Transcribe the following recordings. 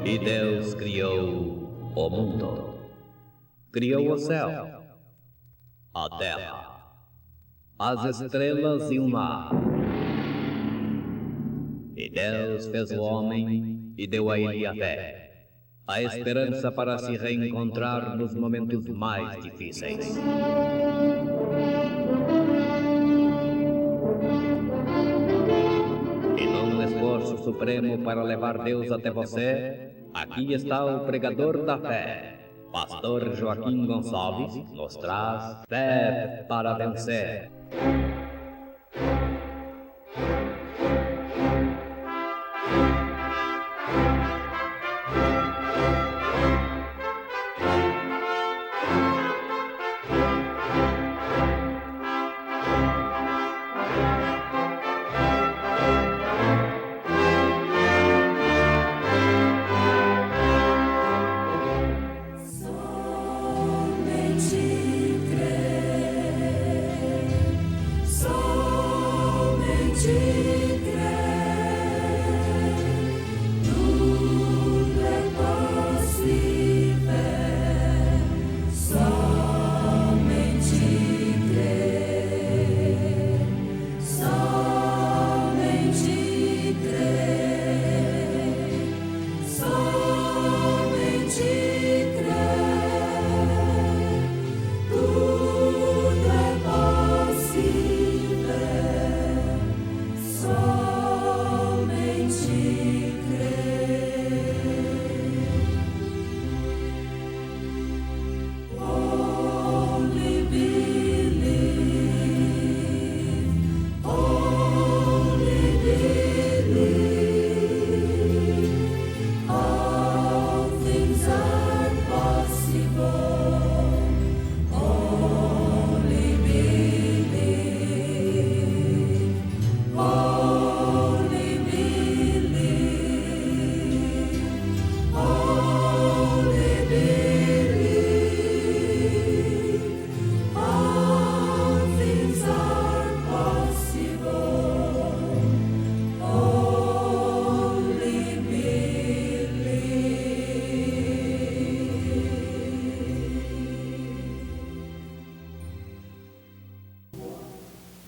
E Deus criou o mundo. Criou o céu, a terra, as estrelas e o mar. E Deus fez o homem e deu a ele a fé, a esperança para se reencontrar nos momentos mais difíceis. E num esforço supremo para levar Deus até você, aqui está o pregador da fé. Pastor Joaquim Gonçalves nos traz fé para vencer.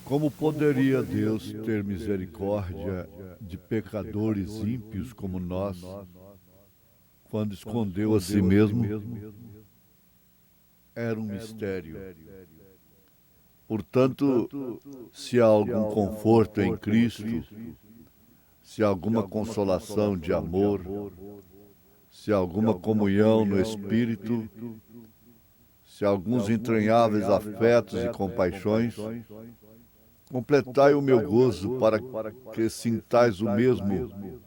Como poderia Deus ter misericórdia de pecadores ímpios como nós, quando escondeu a si mesmo? Era um mistério. Portanto, se há algum conforto em Cristo, se há alguma consolação de amor, se há alguma comunhão no Espírito, se há alguns entranháveis afetos e compaixões, completai o meu gozo para que sintais o mesmo,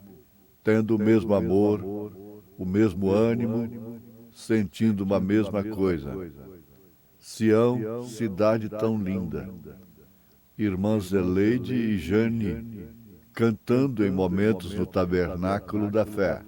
tendo o mesmo amor, o mesmo ânimo, sentindo uma mesma coisa. Sião, cidade tão linda. Irmãs Eleide e Jane, cantando em momentos no tabernáculo da fé.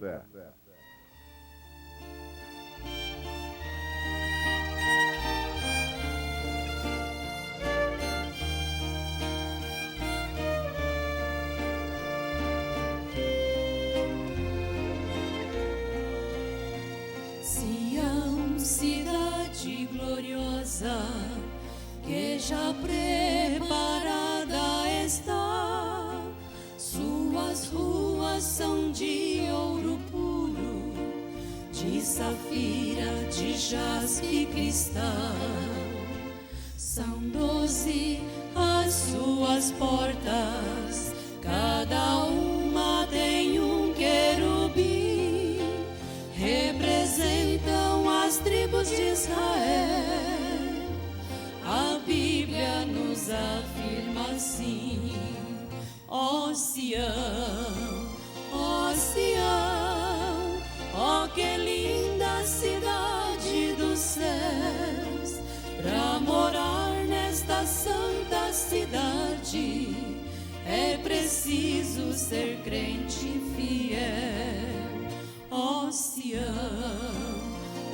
Que já preparada está, suas ruas são de ouro puro, de safira, de jaspe e cristal. São 12 as suas portas, cada uma tem um querubim, representam as tribos de Israel. A Bíblia nos afirma assim: ó Sião, ó Sião, ó que linda cidade dos céus, pra morar nesta santa cidade é preciso ser crente fiel. Ó Sião,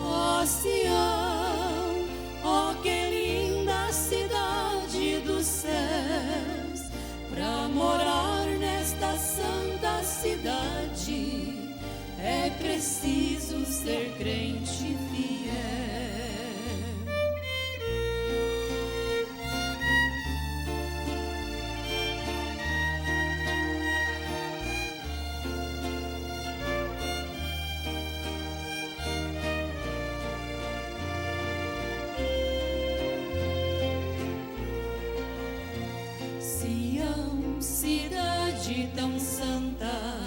ó Sião, ó que linda cidade dos céus, pra morar nesta santa cidade é preciso preciso ser crente fiel. Sião, cidade tão santa,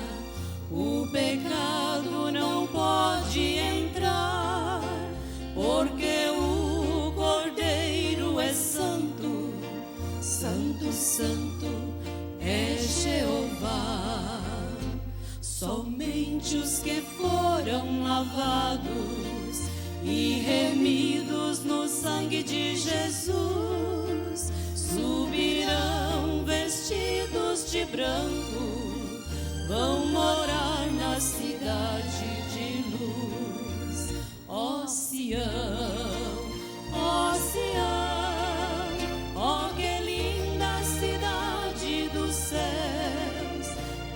o pecado não pode entrar, porque o Cordeiro é santo, santo, santo é Jeová. Somente os que foram lavados e remidos no sangue de Jesus subirão vestidos de branco, vão morar na cidade de luz. Ó Sião, ó Sião, ó que linda cidade dos céus.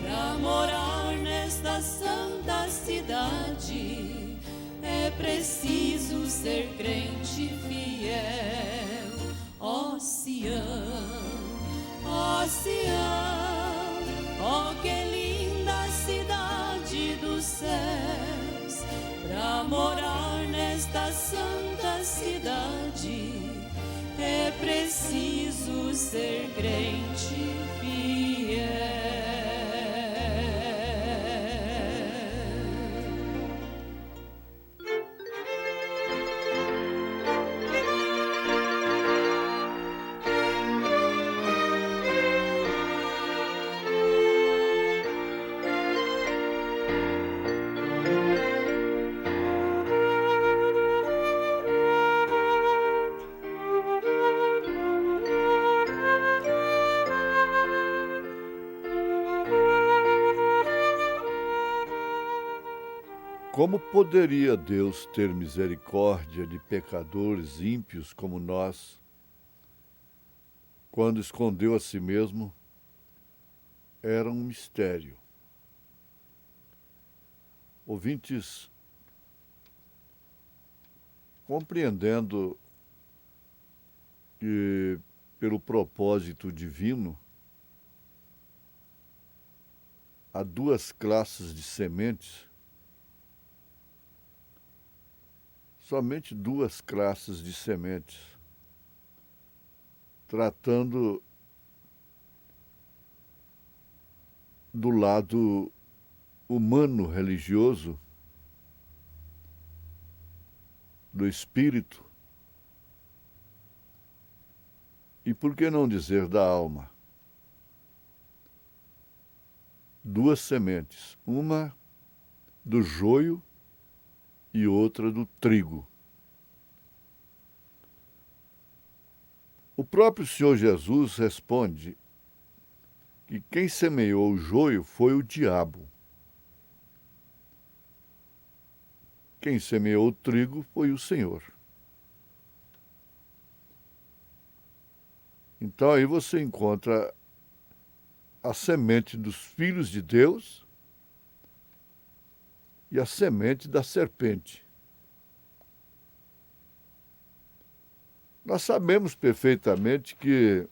Pra morar nesta santa cidade é preciso ser crente fiel. Ó Sião, ó Sião, ó que linda cidade dos céus. Pra morar nesta santa cidade é preciso ser crente fiel. Como poderia Deus ter misericórdia de pecadores ímpios como nós, quando escondeu a si mesmo? Era um mistério. Ouvintes, compreendendo que, pelo propósito divino, há duas classes de sementes, somente duas classes de sementes, tratando do lado humano religioso, do espírito, e por que não dizer da alma? Duas sementes, uma do joio e outra do trigo. O próprio Senhor Jesus responde que quem semeou o joio foi o diabo. Quem semeou o trigo foi o Senhor. Então aí você encontra a semente dos filhos de Deus e a semente da serpente. Nós sabemos perfeitamente que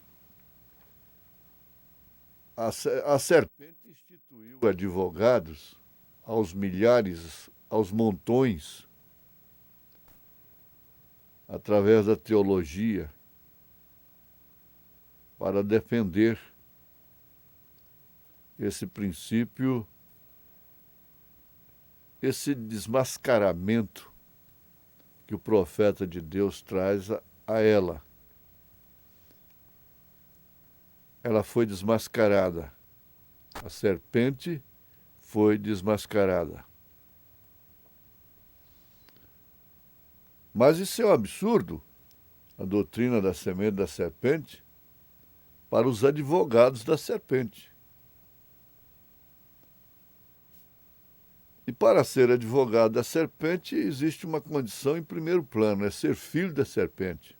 a serpente instituiu advogados aos milhares, aos montões, através da teologia, para defender esse princípio, esse desmascaramento que o profeta de Deus traz a ela. Ela foi desmascarada. A serpente foi desmascarada. Mas isso é um absurdo, a doutrina da semente da serpente, para os advogados da serpente. E para ser advogado da serpente, existe uma condição em primeiro plano, é ser filho da serpente.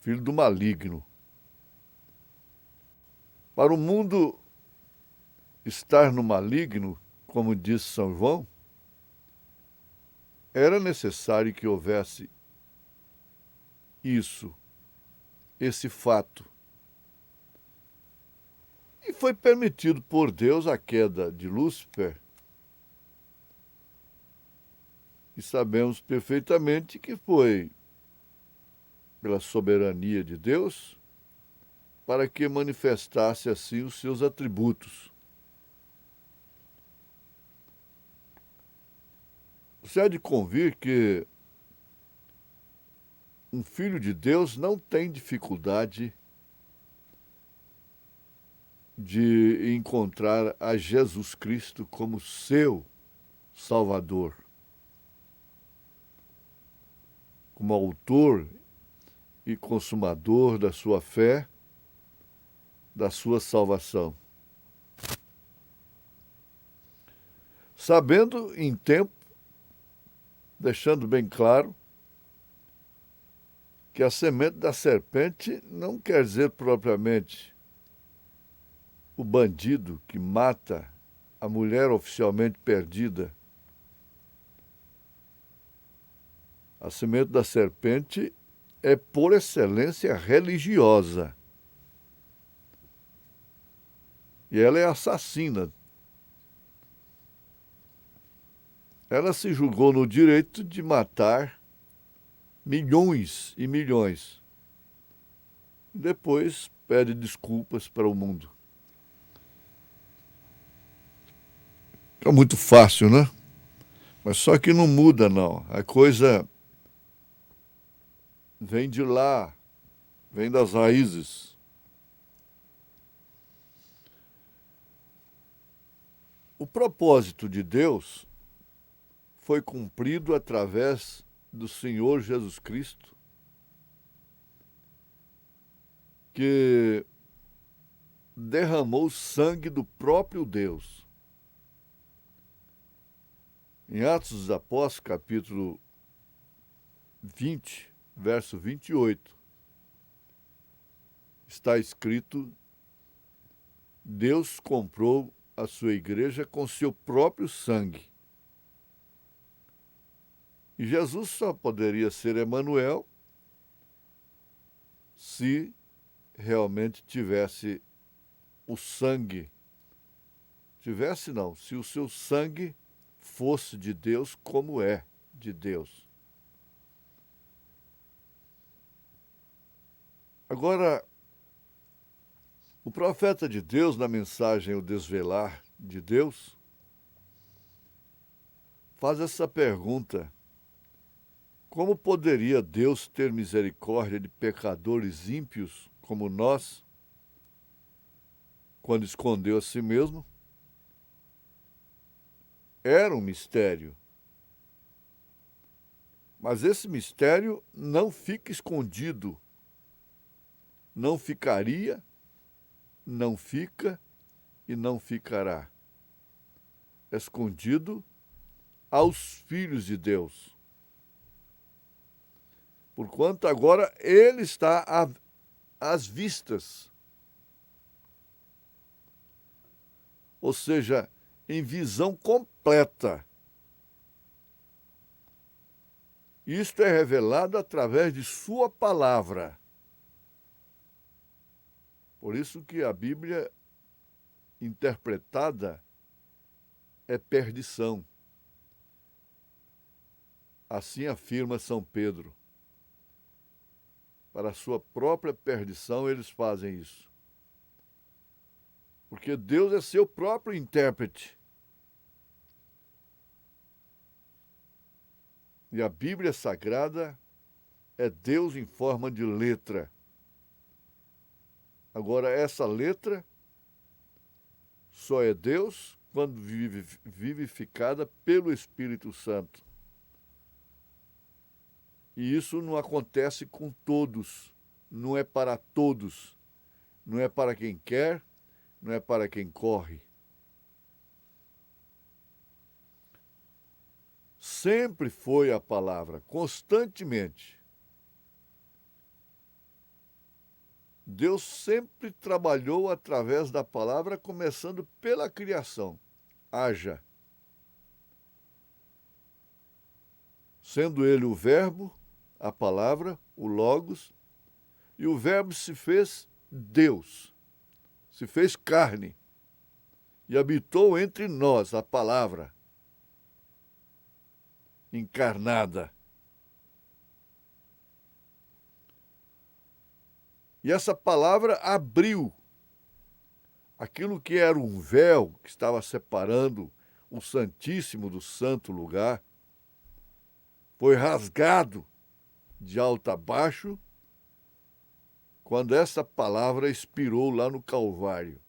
Filho do maligno. Para o mundo estar no maligno, como disse São João, era necessário que houvesse isso, esse fato. E foi permitido por Deus a queda de Lúcifer. E sabemos perfeitamente que foi pela soberania de Deus para que manifestasse assim os seus atributos. Você há de convir que um filho de Deus não tem dificuldade de encontrar a Jesus Cristo como seu Salvador, como autor e consumador da sua fé, da sua salvação. Sabendo em tempo, deixando bem claro, que a semente da serpente não quer dizer propriamente o bandido que mata a mulher oficialmente perdida. A semente da serpente é, por excelência, religiosa. E ela é assassina. Ela se julgou no direito de matar milhões e milhões. Depois pede desculpas para o mundo. É muito fácil, né? Mas só que não muda, não. A coisa vem de lá, vem das raízes. O propósito de Deus foi cumprido através do Senhor Jesus Cristo, que derramou o sangue do próprio Deus. Em Atos dos Apóstolos, capítulo 20, verso 28, está escrito: Deus comprou a sua igreja com seu próprio sangue. E Jesus só poderia ser Emanuel se realmente tivesse o sangue. Tivesse não, se o seu sangue fosse de Deus como é de Deus. Agora, o profeta de Deus, na mensagem O Desvelar de Deus, faz essa pergunta: como poderia Deus ter misericórdia de pecadores ímpios como nós, quando escondeu a si mesmo? Era um mistério. Mas esse mistério não fica escondido. Não ficaria, não fica e não ficará. Escondido aos filhos de Deus. Porquanto agora ele está às vistas. Ou seja, em visão completa. Isto é revelado através de sua palavra. Por isso que a Bíblia interpretada é perdição. Assim afirma São Pedro. Para a sua própria perdição eles fazem isso. Porque Deus é seu próprio intérprete. E a Bíblia Sagrada é Deus em forma de letra. Agora, essa letra só é Deus quando vivificada pelo Espírito Santo. E isso não acontece com todos, não é para todos, não é para quem quer, não é para quem corre. Sempre foi a palavra, constantemente. Deus sempre trabalhou através da palavra, começando pela criação. Haja, sendo ele o Verbo, a palavra, o Logos, e o Verbo se fez Deus, se fez carne, e habitou entre nós, a palavra encarnada. E essa palavra abriu aquilo que era um véu que estava separando o Santíssimo do Santo Lugar. Foi rasgado de alto a baixo quando essa palavra expirou lá no Calvário.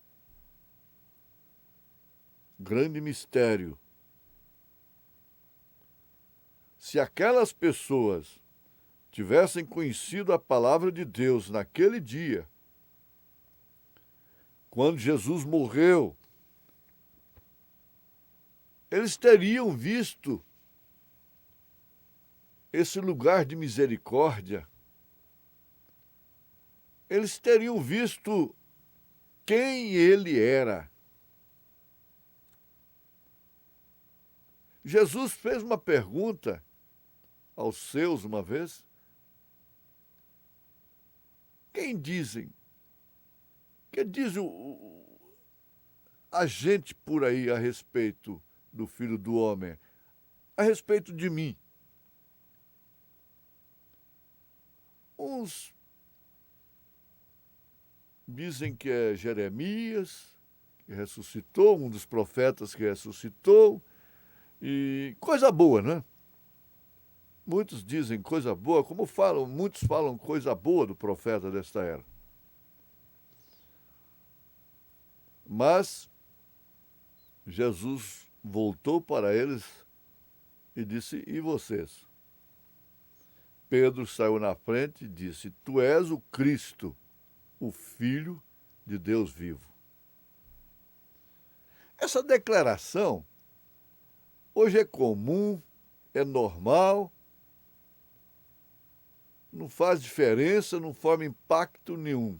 Grande mistério. Se aquelas pessoas tivessem conhecido a palavra de Deus naquele dia, quando Jesus morreu, eles teriam visto esse lugar de misericórdia, eles teriam visto quem ele era. Jesus fez uma pergunta aos seus uma vez. Quem dizem? Que diz a gente por aí a respeito do Filho do Homem, a respeito de mim? Uns dizem que é Jeremias, que ressuscitou, um dos profetas que ressuscitou, e coisa boa, né? Muitos dizem coisa boa, como falam, muitos falam coisa boa do profeta desta era. Mas Jesus voltou para eles e disse: e vocês? Pedro saiu na frente e disse: tu és o Cristo, o Filho de Deus vivo. Essa declaração hoje é comum, é normal, não faz diferença, não forma impacto nenhum.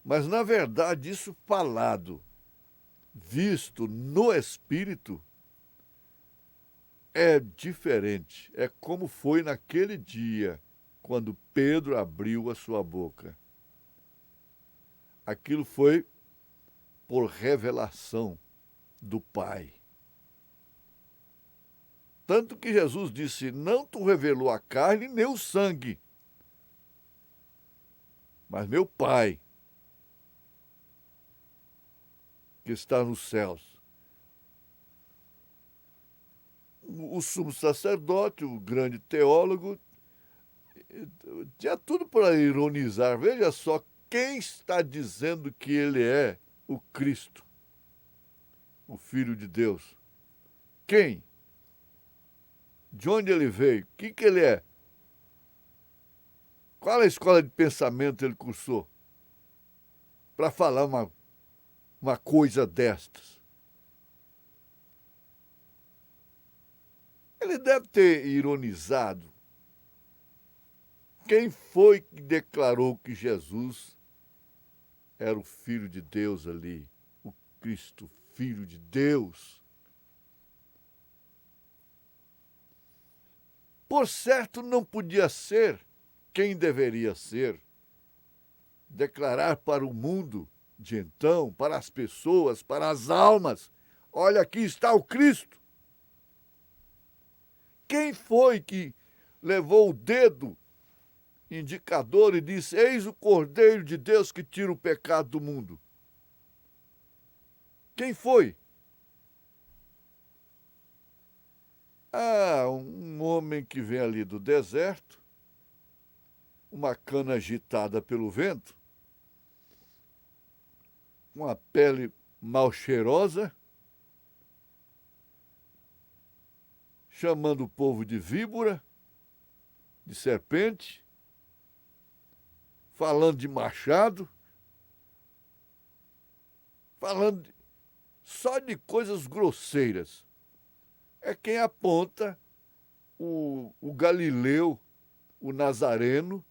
Mas, na verdade, isso falado, visto no Espírito, é diferente. É como foi naquele dia, quando Pedro abriu a sua boca. Aquilo foi por revelação do Pai. Tanto que Jesus disse: não tu revelou a carne nem o sangue, mas meu Pai, que está nos céus. O sumo sacerdote, o grande teólogo, tinha tudo para ironizar. Veja só, quem está dizendo que ele é o Cristo, o Filho de Deus? Quem? De onde ele veio? O que ele é? Qual a escola de pensamento ele cursou para falar uma coisa destas? Ele deve ter ironizado. Quem foi que declarou que Jesus era o Filho de Deus ali? O Cristo, Filho de Deus. Por certo, não podia ser quem deveria ser. Declarar para o mundo de então, para as pessoas, para as almas: olha, aqui está o Cristo. Quem foi que levou o dedo indicador e disse: eis o Cordeiro de Deus que tira o pecado do mundo? Quem foi? Ah, um homem que vem ali do deserto, uma cana agitada pelo vento, uma pele mal cheirosa, chamando o povo de víbora, de serpente, falando de machado, falando só de coisas grosseiras. É quem aponta o Galileu, o Nazareno,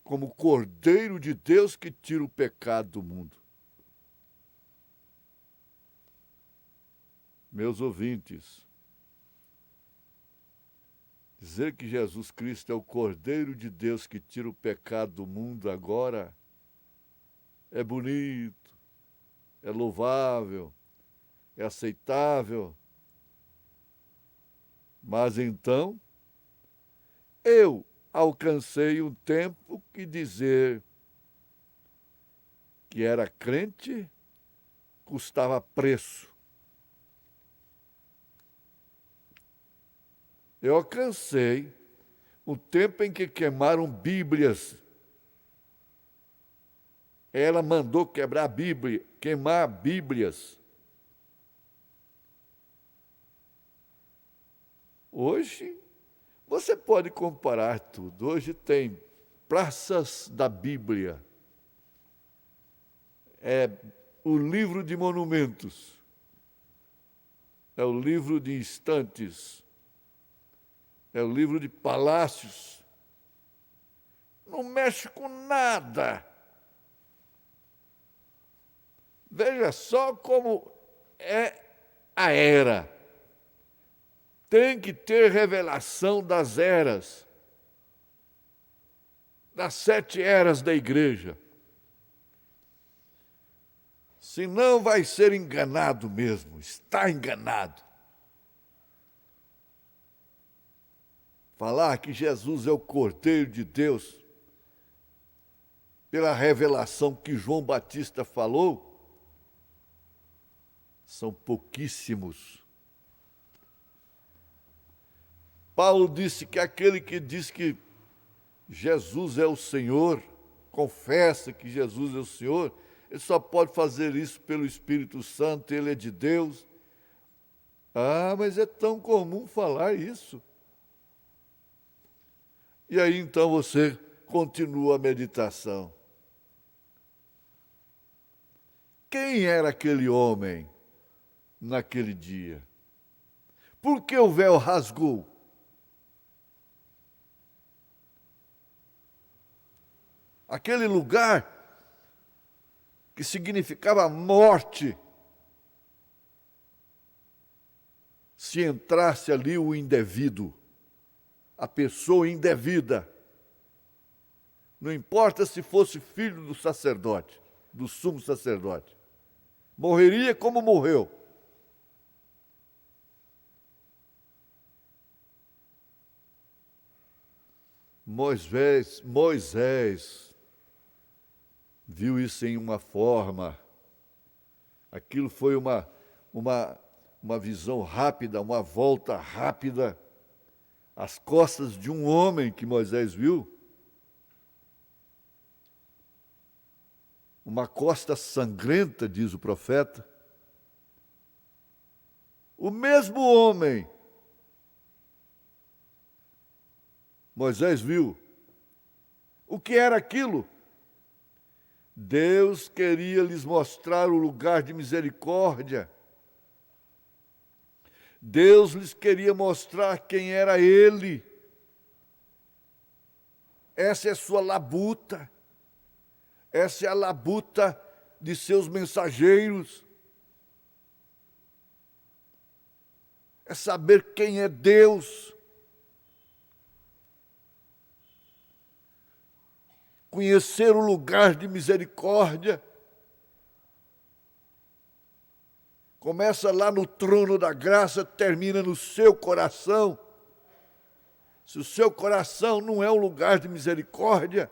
como Cordeiro de Deus que tira o pecado do mundo. Meus ouvintes, dizer que Jesus Cristo é o Cordeiro de Deus que tira o pecado do mundo agora é bonito, é louvável, é aceitável. Mas então, eu alcancei um tempo que dizer que era crente custava preço. Eu alcancei o tempo em que queimaram Bíblias. Ela mandou quebrar a Bíblia, queimar Bíblias. Hoje, você pode comparar tudo. Hoje tem praças da Bíblia. É o livro de monumentos. É o livro de instantes. É o livro de palácios. Não mexe com nada. Veja só como é a era. Tem que ter revelação das eras, das 7 eras da igreja. Senão vai ser enganado mesmo, está enganado. Falar que Jesus é o Cordeiro de Deus, pela revelação que João Batista falou, são pouquíssimos. Paulo disse que aquele que diz que Jesus é o Senhor, confessa que Jesus é o Senhor, ele só pode fazer isso pelo Espírito Santo, ele é de Deus. Ah, mas é tão comum falar isso. E aí então você continua a meditação. Quem era aquele homem naquele dia? Por que o véu rasgou? Aquele lugar que significava morte, se entrasse ali o indevido, a pessoa indevida, não importa se fosse filho do sacerdote, do sumo sacerdote, morreria como morreu. Moisés viu isso em uma forma, aquilo foi uma visão rápida, uma volta rápida, às costas de um homem que Moisés viu, uma costa sangrenta, diz o profeta. O mesmo homem, Moisés viu. O que era aquilo? Deus queria lhes mostrar o lugar de misericórdia. Deus lhes queria mostrar quem era Ele. Essa é a sua labuta. Essa é a labuta de seus mensageiros. É saber quem é Deus. Conhecer o lugar de misericórdia. Começa lá no trono da graça, termina no seu coração. Se o seu coração não é um lugar de misericórdia,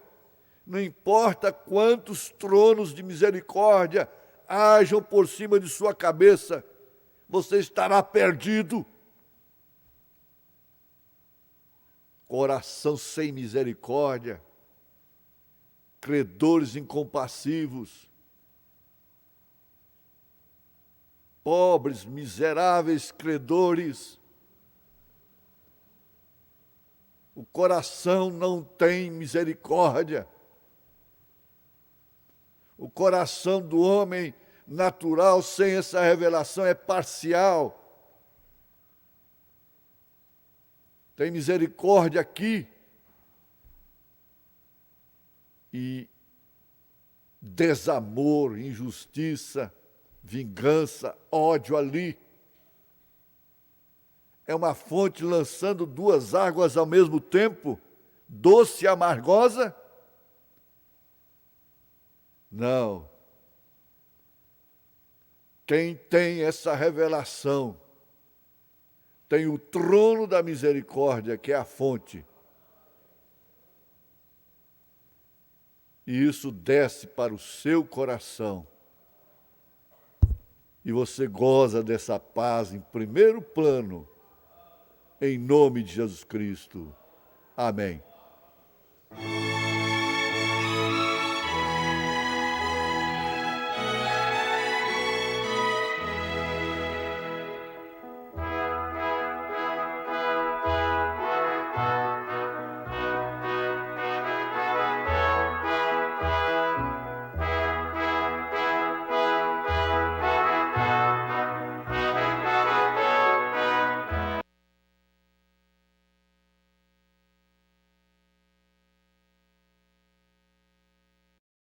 não importa quantos tronos de misericórdia hajam por cima de sua cabeça, você estará perdido. Coração sem misericórdia, credores incompassivos, pobres, miseráveis credores. O coração não tem misericórdia. O coração do homem natural, sem essa revelação, é parcial. Tem misericórdia aqui e desamor, injustiça, vingança, ódio ali. É uma fonte lançando duas águas ao mesmo tempo, doce e amargosa? Não. Quem tem essa revelação tem o trono da misericórdia, que é a fonte. E isso desce para o seu coração. E você goza dessa paz em primeiro plano, em nome de Jesus Cristo. Amém.